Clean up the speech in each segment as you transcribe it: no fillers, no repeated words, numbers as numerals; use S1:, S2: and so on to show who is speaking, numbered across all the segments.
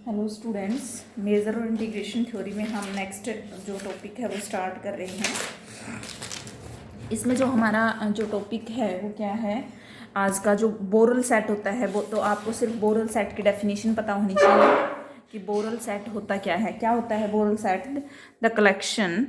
S1: Hello students, major और integration theory में हम नेक्स्ट जो टॉपिक है वो स्टार्ट कर रहे हैं। इसमें जो हमारा जो टॉपिक है वो क्या है, आज का जो बोरल सेट होता है वो तो आपको सिर्फ बोरल सेट की डेफिनेशन पता होनी चाहिए कि बोरल सेट होता क्या है। क्या होता है Borel set? The collection.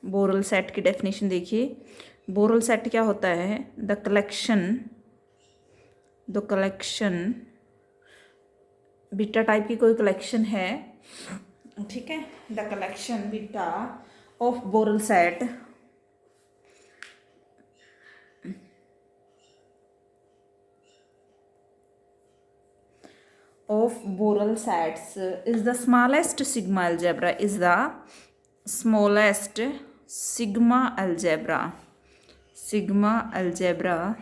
S1: Borel set की डेफिनेशन देखिए, बोरल सेट क्या होता है? द कलेक्शन बीटा टाइप की कोई कलेक्शन है, ठीक है। The collection beta of Borel set of Borel sets is the smallest sigma algebra, is the smallest sigma algebra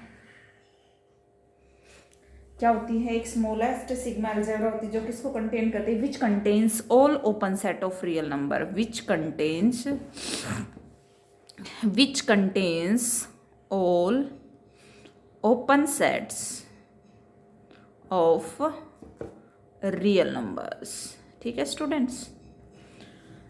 S1: क्या होती है? एक स्मॉलेस्ट सिग्मा अलजेब्रा होती है जो किसको कंटेन करती है? Which contains all open set of real number, which contains all open sets of real numbers. ठीक है स्टूडेंट्स,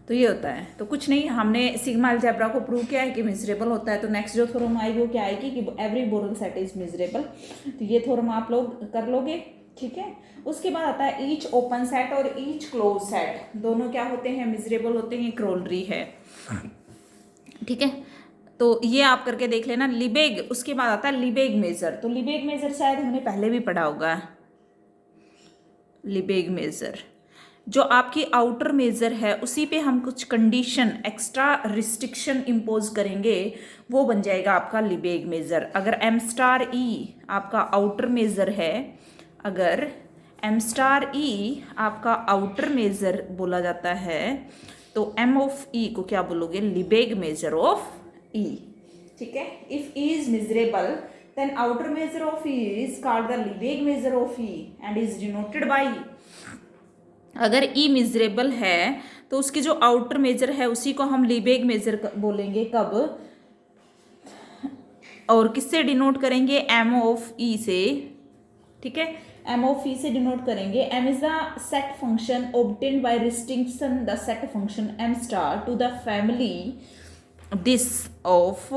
S1: तो ये होता है। तो कुछ नहीं, हमने सिग्मा अलजेब्रा को प्रूव किया है कि मिजरेबल होता है। तो नेक्स्ट जो थ्योरम आएगी वो क्या आएगी कि एवरी बोरल सेट इज मिजरेबल। तो ये थ्योरम आप लोग कर लोगे, ठीक है। उसके बाद आता है ईच ओपन सेट और ईच क्लोज सेट, दोनों क्या होते हैं? मिजरेबल होते हैं, क्रोलरी है, ठीक है। तो ये आप करके देख लेना। लिबेग, उसके बाद आता है लिबेग मेजर। तो लिबेग मेजर शायद हमने पहले भी पढ़ा होगा। लिबेग मेजर जो आपकी आउटर मेजर है उसी पे हम कुछ कंडीशन, एक्स्ट्रा रिस्ट्रिक्शन इम्पोज करेंगे, वो बन जाएगा आपका लिबेग मेजर। अगर एम स्टार ई आपका आउटर मेजर है, अगर एम स्टार ई आपका आउटर मेजर बोला जाता है तो एम ऑफ ई को क्या बोलोगे? लिबेग मेजर ऑफ ई, ठीक है। If E is miserable then outer measure of E is called the Lebesgue measure of E and is denoted by। अगर E मिजरेबल है तो उसकी जो आउटर मेजर है उसी को हम लिबेग मेजर बोलेंगे। कब और किससे डिनोट करेंगे? M ऑफ E से, ठीक है। M ऑफ E से डिनोट करेंगे। M is the set function obtained by restriction the set function M star to the family this of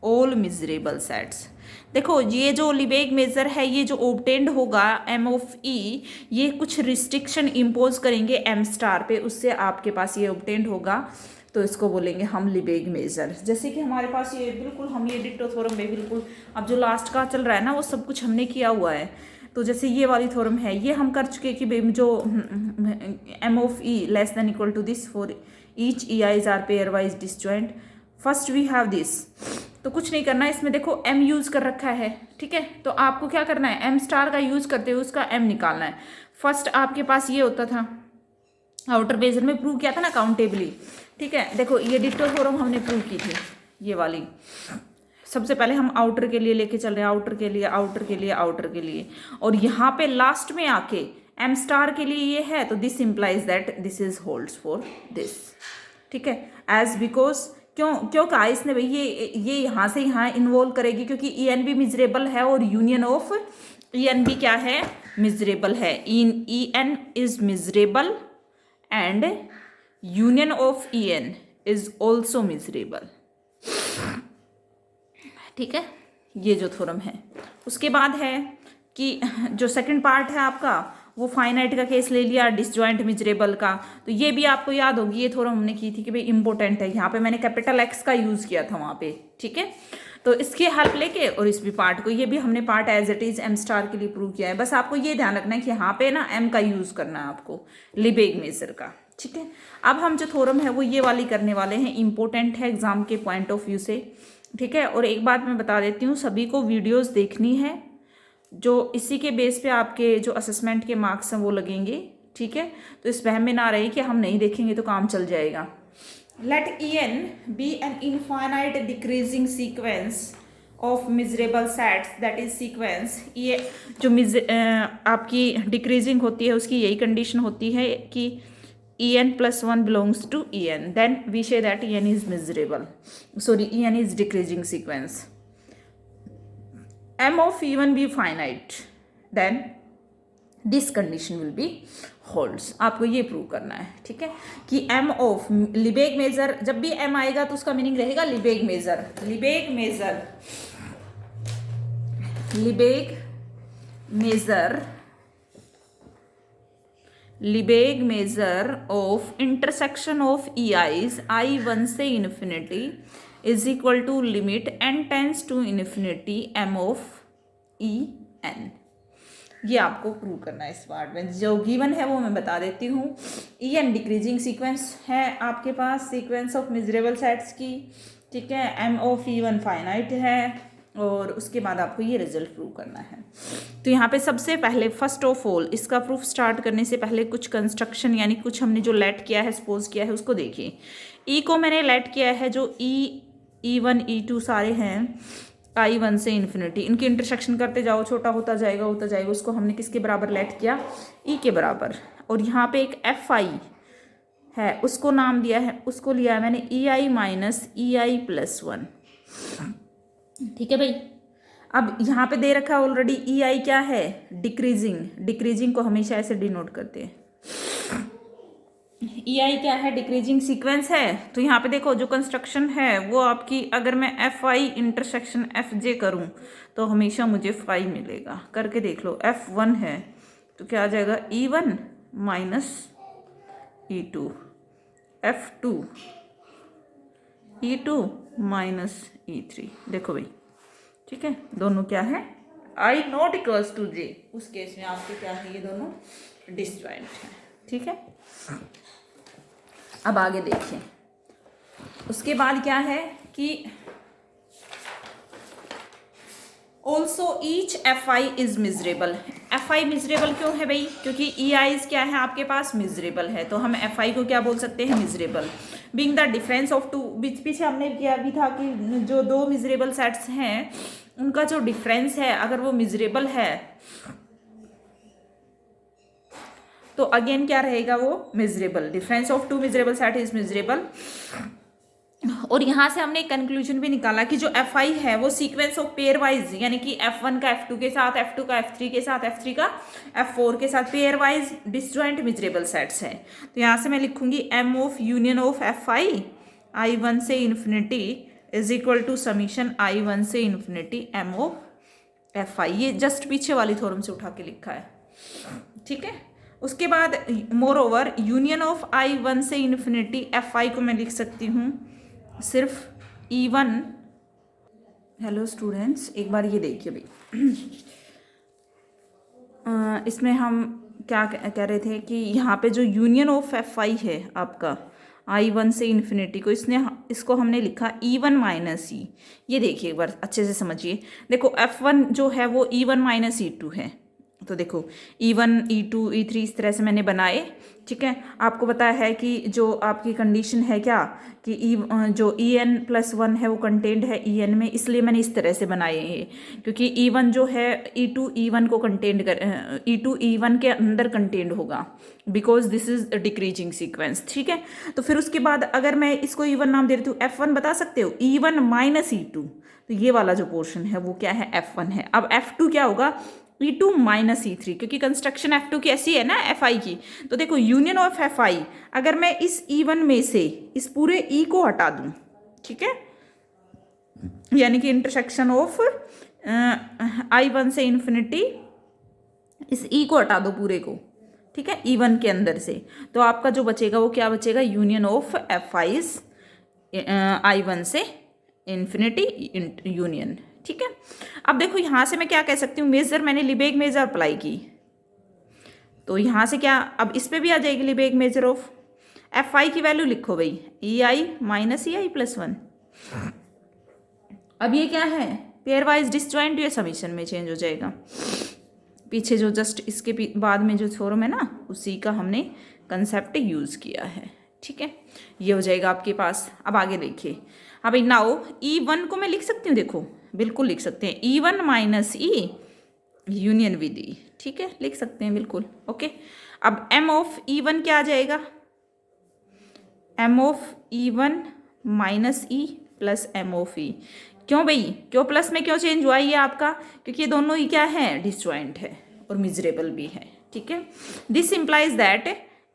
S1: all miserable sets। देखो ये जो लिबेग मेजर है, ये जो ऑब्टेन्ड होगा एम ऑफ ई, ये कुछ रिस्ट्रिक्शन इम्पोज करेंगे एम स्टार पे, उससे आपके पास ये ऑब्टेन्ड होगा। तो इसको बोलेंगे हम लिबेग मेजर। जैसे कि हमारे पास ये बिल्कुल, हम ये डिट्टो थ्योरम में बिल्कुल अब जो लास्ट का चल रहा है ना वो सब कुछ हमने किया हुआ है। तो जैसे ये वाली थ्योरम है ये हम कर चुके कि जो M of E less than equal to this for each E I's are pair wise disjoint. First we have this, तो कुछ नहीं करना है इसमें। देखो m यूज कर रखा है, ठीक है। तो आपको क्या करना है? m स्टार का यूज करते हुए उसका m निकालना है। फर्स्ट आपके पास ये होता था, आउटर मेजर में प्रूव किया था ना काउंटेबली, ठीक है। देखो ये डिट्टो थ्योरम हमने प्रूव की थी, ये वाली। सबसे पहले हम आउटर के लिए लेके चल रहे हैं, आउटर के लिए, आउटर के लिए, आउटर के लिए, और यहाँ पे लास्ट में आके m स्टार के लिए ये है, तो this implies that this is holds for this, ठीक है। एज बिकॉज क्यों कहा इसने भाई ये यहाँ से यहाँ इन्वॉल्व करेगी, क्योंकि ई एन भी मिजरेबल है और यूनियन ऑफ ई एन भी क्या है? मिजरेबल है। E N is measurable and union of E N is also measurable, ठीक है। ये जो थ्योरम है, उसके बाद है कि जो सेकंड पार्ट है आपका वो फाइनाइट का केस ले लिया, डिसजॉइंट मिजरेबल का। तो ये भी आपको याद होगी, ये थ्योरम हमने की थी कि भाई इंपॉर्टेंट है। यहाँ पे मैंने कैपिटल एक्स का यूज किया था वहाँ पे, ठीक है। तो इसकी हेल्प लेके और इस भी पार्ट को, ये भी हमने part as it is M star के लिए प्रूव किया है। बस आपको ये ध्यान रखना है कि यहाँ पे ना एम का यूज करना है आपको, लिबेग मेजर का, ठीक है। अब हम जो थ्योरम है वो ये वाली करने वाले हैं, इंपॉर्टेंट है एग्जाम के पॉइंट ऑफ व्यू से, ठीक है। और एक बात मैं बता देती हूँ, सभी को वीडियोज देखनी है, जो इसी के बेस पे आपके जो असेसमेंट के मार्क्स हैं वो लगेंगे, ठीक है। तो इस वहम में ना रहे कि हम नहीं देखेंगे तो काम चल जाएगा। Let E N be an infinite decreasing sequence of measurable sets, that is sequence. ये जो आपकी डिक्रीजिंग होती है उसकी यही कंडीशन होती है कि E N plus one belongs to E N, then we say that E N is measurable, sorry E N is decreasing sequence. M of even be finite, then this condition will be holds. आपको ये prove करना है, ठीक है, कि M of लिबेग major, जब भी M आएगा तो उसका मीनिंग रहेगा Lebesgue measure. Lebesgue measure, Lebesgue measure, Lebesgue measure of intersection of E i's I1 से infinity is equal to limit n tends to infinity m of E N. ये आपको prove करना है इस पार्ट में। जो गिवन है वो मैं बता देती हूँ। ई एन डिक्रीजिंग सीक्वेंस है आपके पास, सीक्वेंस ऑफ मिजरेबल सेट्स की, ठीक है। एम ऑफ E1 फाइनाइट है, और उसके बाद आपको ये रिजल्ट प्रूव करना है। तो यहाँ पे सबसे पहले फर्स्ट ऑफ ऑल इसका प्रूफ स्टार्ट करने से पहले कुछ कंस्ट्रक्शन यानी कुछ हमने जो लेट किया है, सपोज किया है, उसको देखिए। ई को मैंने लेट किया है, जो E1 E2 सारे हैं I1 से इन्फिनिटी, इनकी इंटरसेक्शन करते जाओ, छोटा होता जाएगा उसको हमने किसके बराबर लेट किया, ई के बराबर। और यहाँ पे एक FI है, उसको नाम दिया है, उसको लिया है मैंने EI माइनस EI प्लस 1, ठीक है भाई। अब यहाँ पे दे रखा है ऑलरेडी EI क्या है, डिक्रीजिंग। डिक्रीजिंग को हमेशा ऐसे डिनोट करते हैं। EI क्या है, डिक्रीजिंग सीक्वेंस है। तो यहाँ पे देखो जो कंस्ट्रक्शन है वो आपकी, अगर मैं FI इंटरसेक्शन FJ करूँ तो हमेशा मुझे फाई मिलेगा। करके देख लो, F1 है तो क्या आ जाएगा, E1 minus E2, F2 E2 minus E3। देखो भाई, ठीक है, दोनों क्या है, I not equals to J। उस केस में आपके क्या है, ये दोनों डिसजॉइंट है, ठीक है। अब आगे देखिए, उसके बाद क्या है कि also each FI is miserable. FI miserable क्यों है भाई, क्योंकि EIs क्या है आपके पास, मिजरेबल है। तो हम FI को क्या बोल सकते हैं, measurable. Being the difference of two, पीछे हमने किया भी था कि जो दो मिजरेबल सेट्स हैं उनका जो डिफरेंस है अगर वो मिजरेबल है तो अगेन क्या रहेगा, वो measurable. Difference of two measurable set is measurable. और यहाँ से हमने एक कंक्लूजन भी निकाला कि जो FI है वो सीक्वेंस ऑफ पेयर वाइज, यानी कि F1 का F2 के साथ, F2 का F3 के साथ, F3 का F4 के साथ pair wise disjoint measurable sets है। तो यहाँ से मैं लिखूंगी M of union of FI I1 से infinity is equal to summation I1 से इन्फिनिटी M ऑफ FI। ये जस्ट पीछे वाली थ्योरम से उठा के लिखा है, ठीक है। उसके बाद more over union of I1 से इन्फिनिटी FI को मैं लिख सकती हूँ सिर्फ E1। हेलो स्टूडेंट्स, एक बार ये देखिए भाई, इसमें हम क्या कह रहे थे कि यहाँ पे जो यूनियन ऑफ FI है आपका I1 से इन्फिनिटी को, इसको हमने लिखा E1 माइनस E। ये देखिए एक बार अच्छे से समझिए। देखो F1 जो है वो E1 माइनस E2 है। तो देखो E1 E2 E3 इस तरह से मैंने बनाए, ठीक है। आपको पता है कि जो आपकी कंडीशन है क्या, कि जो EN प्लस 1 है वो कंटेंट है EN में, इसलिए मैंने इस तरह से बनाए हैं। क्योंकि E1 जो है E2 E1 को कंटेंट कर, E2 E1 के अंदर कंटेंट होगा, because this is decreasing sequence, ठीक है। तो फिर उसके बाद अगर मैं इसको E1 नाम दे रही हूँ, F1 बता सकते हो, E1 माइनस E2, तो ये वाला जो पोर्शन है वो क्या है, F1 है। अब F2 क्या होगा, E2 माइनस E3, क्योंकि कंस्ट्रक्शन F2 की ऐसी है ना FI की। तो देखो यूनियन ऑफ FI, अगर मैं इस E1 में से इस पूरे E को हटा दूं, ठीक है, यानी कि इंटरसेक्शन ऑफ I1 से इन्फिनिटी, इस E को हटा दो पूरे को, ठीक है, E1 के अंदर से, तो आपका जो बचेगा वो क्या बचेगा, यूनियन ऑफ FIs I1 से इन्फिनिटी यूनियन, ठीक है। अब देखो यहाँ से मैं क्या कह सकती हूँ, मेजर, मैंने लिबेग मेजर अप्लाई की, तो यहाँ से क्या, अब इस पे भी आ जाएगी लिबेग मेजर ऑफ FI की वैल्यू लिखो भाई, EI माइनस EI प्लस 1। अब ये क्या है, पेयर वाइज डिसजॉइंट, ये समीशन में चेंज हो जाएगा। पीछे जो जस्ट इसके बाद में जो थ्योरम है ना, उसी का हमने कंसेप्ट यूज़ किया है, ठीक है। ये हो जाएगा आपके पास। अब आगे देखिए, अब नाउ E1 को मैं लिख सकती हूँ, देखो बिल्कुल लिख सकते हैं, E1 minus E union with E, ठीक है, लिख सकते हैं बिल्कुल, ओके। अब M ऑफ E1 क्या आ जाएगा, M of E1 minus E plus M of E। क्यों भाई, क्यों प्लस में क्यों चेंज हुआ ये आपका, क्योंकि ये दोनों ही क्या है, डिसजॉइंट है और मिजरेबल भी है, ठीक है। This implies that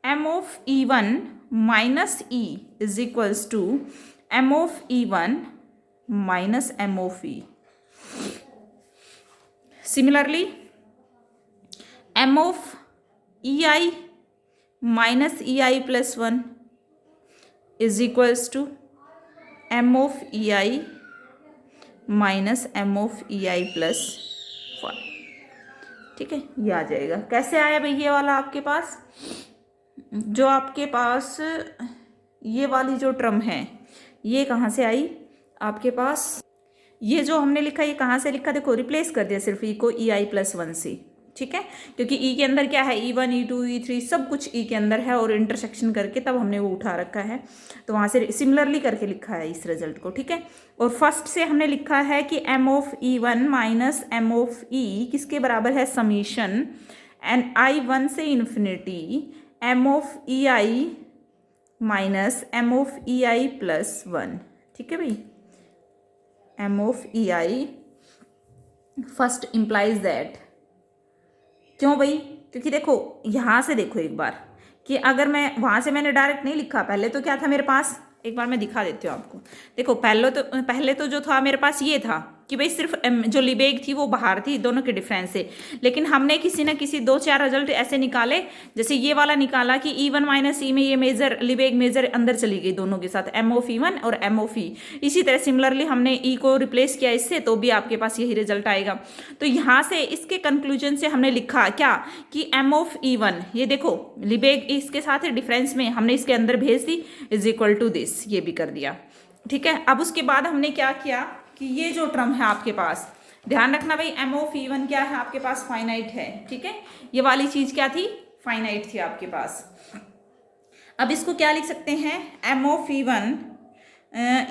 S1: M of E one minus E is equals to M of E one minus M of E. Similarly M of E I minus E I plus one is equals to M of E I minus M of E I plus one. ठीक है, ये आ जाएगा। कैसे आया भाई ये वाला आपके पास? जो आपके पास ये वाली जो टर्म है ये कहाँ से आई आपके पास? ये जो हमने लिखा ये कहाँ से लिखा? देखो रिप्लेस कर दिया सिर्फ ई को ई आई प्लस वन से। ठीक है, क्योंकि ई के अंदर क्या है, E one E two E three सब कुछ ई के अंदर है और इंटरसेक्शन करके तब हमने वो उठा रखा है, तो वहाँ से सिमिलरली करके लिखा है इस रिजल्ट को। ठीक है, और फर्स्ट से हमने लिखा है कि M of E one minus M of E किसके बराबर है? समीशन एन आई वन से infinity M of E I minus M of E I plus one. ठीक है भाई, M of E I first implies that. क्यों भाई? क्योंकि देखो यहाँ से देखो एक बार कि अगर मैं वहाँ से मैंने डायरेक्ट नहीं लिखा, पहले तो क्या था मेरे पास, एक बार मैं दिखा देती हूँ आपको। देखो पहले तो जो था मेरे पास ये था कि भाई सिर्फ जो लिबेग थी वो बाहर थी, दोनों के डिफरेंस से। लेकिन हमने किसी न किसी 2-4 रिजल्ट ऐसे निकाले, जैसे ये वाला निकाला कि ई वन माइनस ई में ये मेजर लिबेग मेजर अंदर चली गई दोनों के साथ, एम ऑफ ई वन और एम ऑफ ई। इसी तरह सिमिलरली हमने ई को रिप्लेस किया इससे, तो भी आपके पास यही रिजल्ट आएगा। तो यहाँ से इसके कंक्लूजन से हमने लिखा क्या कि एम ऑफ ई वन, ये देखो लिबेग इसके साथ डिफरेंस में हमने इसके अंदर भेज दी, इज इक्वल टू दिस, ये भी कर दिया। ठीक है, अब उसके बाद हमने क्या किया कि ये जो टर्म है आपके पास, ध्यान रखना भाई एम ऑफ ई वन क्या है आपके पास? फाइनाइट है। ठीक है, ये वाली चीज क्या थी? फाइनाइट थी आपके पास। अब इसको क्या लिख सकते हैं? एम ऑफ ई वन,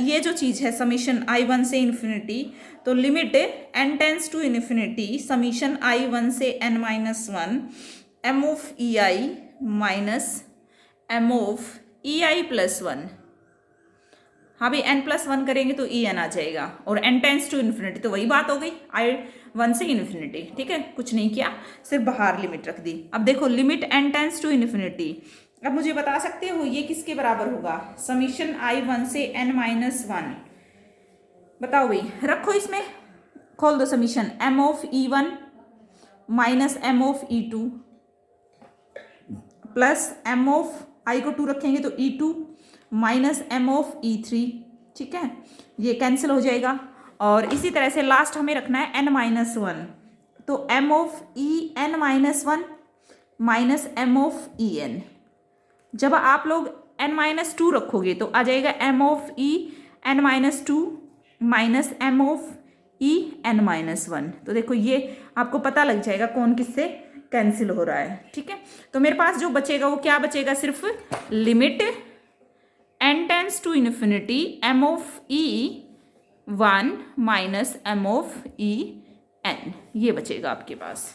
S1: ये जो चीज है समीशन आई वन से इन्फिनिटी, तो limit N tends to infinity summation I one से N minus one M of E I minus M of E I plus one. हाँ भाई एन प्लस वन करेंगे तो ई एन आ जाएगा, और N tends to infinity तो वही बात हो गई, आई वन से इन्फिनिटी। ठीक है, कुछ नहीं किया, सिर्फ बाहर लिमिट रख दी। अब देखो limit N tends to infinity, अब मुझे बता सकते हो ये किसके बराबर होगा? समीशन आई वन से एन माइनस वन। बताओ भाई, रखो इसमें, खोल दो summation, M of E one minus M of E two plus M of I को 2 रखेंगे तो E two minus M of E three. ठीक है, ये कैंसिल हो जाएगा। और इसी तरह से लास्ट हमें रखना है एन माइनस वन, तो M of E N minus one minus M of E N. जब आप लोग एन माइनस टू रखोगे तो आ जाएगा M of E N minus two minus M of E N minus one. तो देखो ये आपको पता लग जाएगा कौन किससे कैंसिल हो रहा है। ठीक है, तो मेरे पास जो बचेगा वो क्या बचेगा? सिर्फ limit N tends to infinity M of E one minus M of E N, ये बचेगा आपके पास।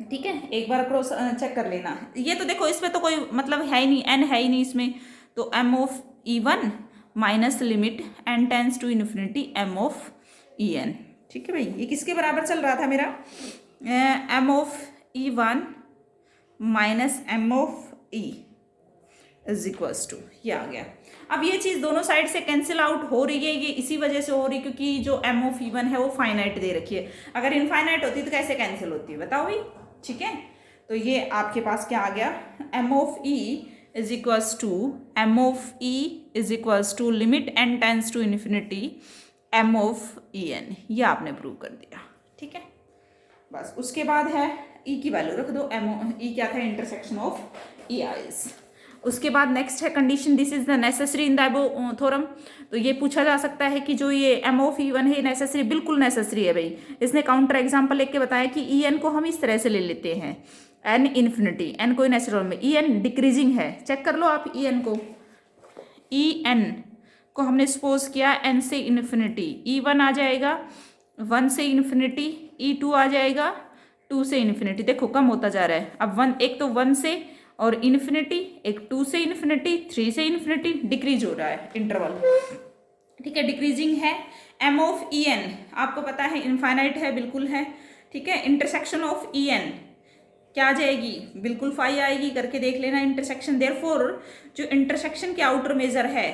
S1: ठीक है, एक बार क्रॉस चेक कर लेना। ये तो देखो इसमें तो कोई मतलब है ही नहीं, एन है ही नहीं इसमें, तो M of E one minus limit N tends to infinity M of E N. ठीक है भाई, ये किसके बराबर चल रहा था मेरा? M of E one minus M of E is equals to, ये आ गया। अब ये चीज़ दोनों साइड से कैंसिल आउट हो रही है, ये इसी वजह से हो रही है क्योंकि जो एम ऑफ ई वन है वो फाइनाइट दे रखी है। अगर इनफाइनाइट होती तो कैसे कैंसिल होती है बताओ भाई? ठीक है, तो ये आपके पास क्या आ गया? M of E is equals to M of E is equals to limit N tends to infinity M of E N, ये आपने प्रूव कर दिया। ठीक है, बस उसके बाद है ई की वैल्यू रख दो, एम ई क्या था? Intersection of E eyes. उसके बाद नेक्स्ट है condition this is the necessary in the above theorem. तो ये पूछा जा सकता है कि जो ये एम ऑफ ई वन है नेसेसरी, बिल्कुल नेसेसरी है भाई। इसने काउंटर एग्जांपल लेके के बताया कि ई एन को हम इस तरह से ले लेते हैं, एन इन्फिनिटी, एन कोई नेचुरल में, ई एन डिक्रीजिंग है, चेक कर लो आप ई एन को। ई एन को हमने सपोज किया एन से इन्फिनिटी, ई वन आ जाएगा 1 से इन्फिनिटी, ई टू आ जाएगा 2 से इन्फिनिटी। देखो कम होता जा रहा है। अब 1, एक तो 1 से और इन्फिनिटी, एक 2 से इन्फिनिटी, 3 से इन्फिनिटी, डिक्रीज हो रहा है इंटरवल। ठीक है, डिक्रीजिंग है। एम ऑफ ई एन आपको पता है इनफाइनाइट है, बिल्कुल है। ठीक है, इंटरसेक्शन ऑफ ई एन क्या आ जाएगी, बिल्कुल फाई आएगी, करके देख लेना इंटरसेक्शन। देयरफॉर जो इंटरसेक्शन के आउटर मेजर है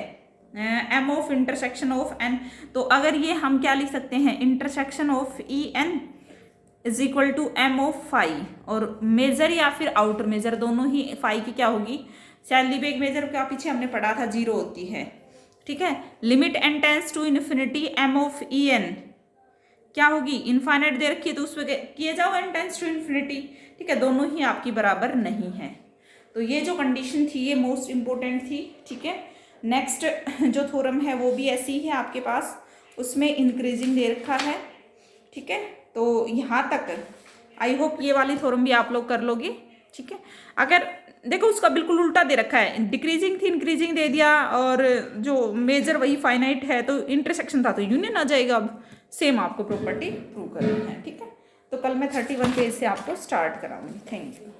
S1: M of intersection of N, तो अगर ये हम क्या लिख सकते हैं, intersection of E N is equal to M of phi, और मेजर या फिर आउटर मेजर दोनों ही फाई की क्या होगी, सैलिबेग मेजर का पीछे हमने पढ़ा था 0 होती है, ठीक है। Limit N tends to infinity M of E N क्या होगी, इनफाइनाइट दे रखी है तो उस पर किए जाओ एन टेंस टू इन्फिनिटी, ठीक है, दोनों ही आपकी बराबर नहीं है। तो ये जो कंडीशन थी ये मोस्ट इंपॉर्टेंट थी, ठीक है। नेक्स्ट जो थ्योरम है वो भी ऐसी ही है आपके पास, उसमें इंक्रीजिंग दे रखा है, ठीक है। तो यहाँ तक आई होप ये वाली थ्योरम भी आप लोग कर लोगे, ठीक है। अगर देखो उसका बिल्कुल उल्टा दे रखा है, डिक्रीजिंग थी इंक्रीजिंग दे दिया, और जो मेजर वही फाइनाइट है, तो इंटरसेक्शन था तो यूनियन आ जाएगा। अब सेम आपको प्रॉपर्टी प्रूव करनी है, ठीक है। तो कल मैं 31 पेज से आपको स्टार्ट कराऊंगी। Thank you.